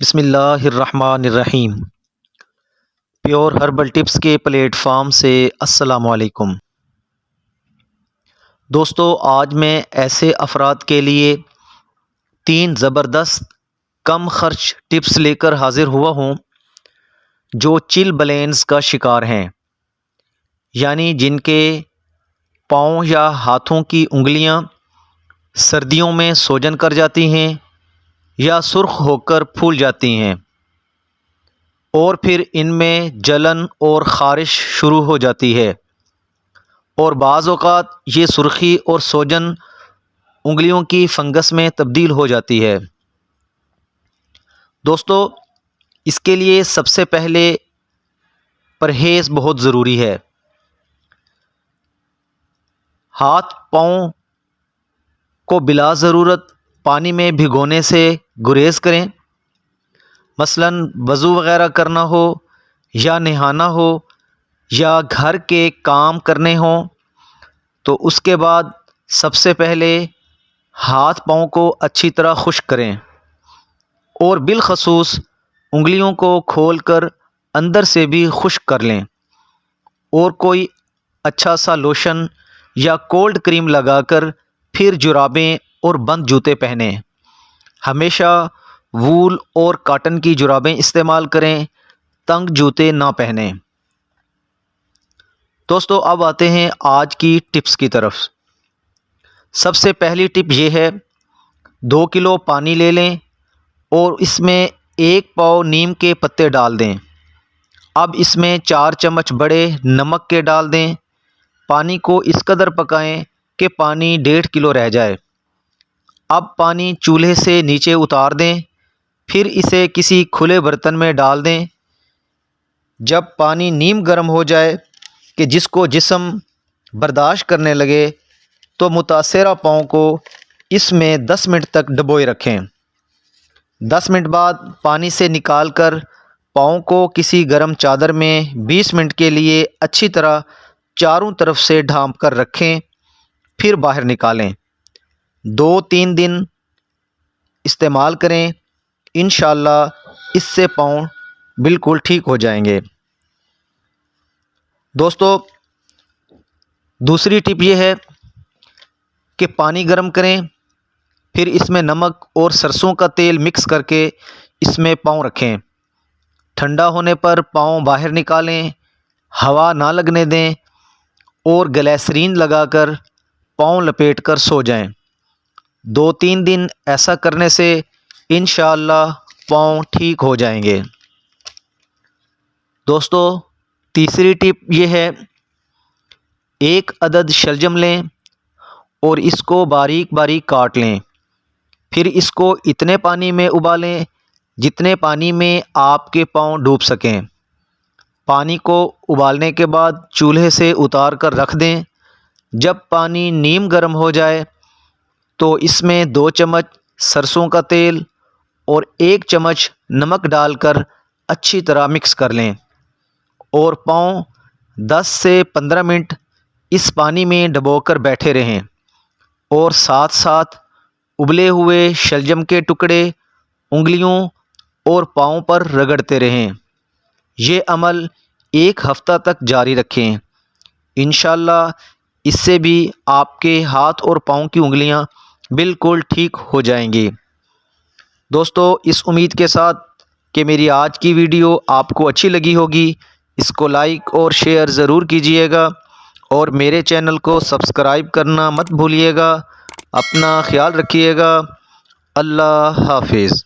بسم اللہ الرحمن الرحیم۔ پیور ہربل ٹپس کے پلیٹ فارم سے السلام علیکم دوستو، آج میں ایسے افراد کے لیے 3 زبردست کم خرچ ٹپس لے کر حاضر ہوا ہوں جو چل بلینز کا شکار ہیں، یعنی جن کے پاؤں یا ہاتھوں کی انگلیاں سردیوں میں سوجن کر جاتی ہیں یا سرخ ہو کر پھول جاتی ہیں اور پھر ان میں جلن اور خارش شروع ہو جاتی ہے، اور بعض اوقات یہ سرخی اور سوجن انگلیوں کی فنگس میں تبدیل ہو جاتی ہے۔ دوستو، اس کے لیے سب سے پہلے پرہیز بہت ضروری ہے۔ ہاتھ پاؤں کو بلا ضرورت پانی میں بھگونے سے گریز کریں، مثلاً وضو وغیرہ کرنا ہو یا نہانا ہو یا گھر کے کام کرنے ہوں تو اس کے بعد سب سے پہلے ہاتھ پاؤں کو اچھی طرح خشک کریں اور بالخصوص انگلیوں کو کھول کر اندر سے بھی خشک کر لیں، اور کوئی اچھا سا لوشن یا کولڈ کریم لگا کر پھر جرابیں اور بند جوتے پہنیں۔ ہمیشہ وول اور کاٹن کی جرابیں استعمال کریں، تنگ جوتے نہ پہنیں۔ دوستو، اب آتے ہیں آج کی ٹپس کی طرف۔ سب سے پہلی ٹپ یہ ہے، 2 کلو پانی لے لیں اور اس میں 1 پاؤ نیم کے پتے ڈال دیں۔ اب اس میں 4 چمچ بڑے نمک کے ڈال دیں۔ پانی کو اس قدر پکائیں کہ پانی 1.5 کلو رہ جائے۔ اب پانی چولہے سے نیچے اتار دیں، پھر اسے کسی کھلے برتن میں ڈال دیں۔ جب پانی نیم گرم ہو جائے کہ جس کو جسم برداشت کرنے لگے تو متاثرہ پاؤں کو اس میں 10 منٹ تک ڈبوئے رکھیں۔ 10 منٹ بعد پانی سے نکال کر پاؤں کو کسی گرم چادر میں 20 منٹ کے لیے اچھی طرح چاروں طرف سے ڈھانپ کر رکھیں، پھر باہر نکالیں۔ 2-3 دن استعمال کریں، انشاءاللہ اس سے پاؤں بالکل ٹھیک ہو جائیں گے۔ دوستو، دوسری ٹپ یہ ہے کہ پانی گرم کریں، پھر اس میں نمک اور سرسوں کا تیل مکس کر کے اس میں پاؤں رکھیں۔ ٹھنڈا ہونے پر پاؤں باہر نکالیں، ہوا نہ لگنے دیں اور گلیسرین لگا کر پاؤں لپیٹ کر سو جائیں۔ 2-3 دن ایسا کرنے سے انشاءاللہ پاؤں ٹھیک ہو جائیں گے۔ دوستو، تیسری ٹپ یہ ہے، 1 عدد شلجم لیں اور اس کو باریک باریک کاٹ لیں، پھر اس کو اتنے پانی میں ابالیں جتنے پانی میں آپ کے پاؤں ڈوب سکیں۔ پانی کو ابالنے کے بعد چولہے سے اتار کر رکھ دیں۔ جب پانی نیم گرم ہو جائے تو اس میں 2 چمچ سرسوں کا تیل اور 1 چمچ نمک ڈال کر اچھی طرح مکس کر لیں اور پاؤں 10 سے 15 منٹ اس پانی میں ڈبو کر بیٹھے رہیں اور ساتھ ساتھ ابلے ہوئے شلجم کے ٹکڑے انگلیوں اور پاؤں پر رگڑتے رہیں۔ یہ عمل 1 ہفتہ تک جاری رکھیں، انشاءاللہ اس سے بھی آپ کے ہاتھ اور پاؤں کی انگلیاں بالکل ٹھیک ہو جائیں گی۔ دوستو، اس امید کے ساتھ کہ میری آج کی ویڈیو آپ کو اچھی لگی ہوگی، اس کو لائک اور شیئر ضرور کیجیے گا اور میرے چینل کو سبسکرائب کرنا مت بھولیے گا۔ اپنا خیال رکھیے گا۔ اللہ حافظ۔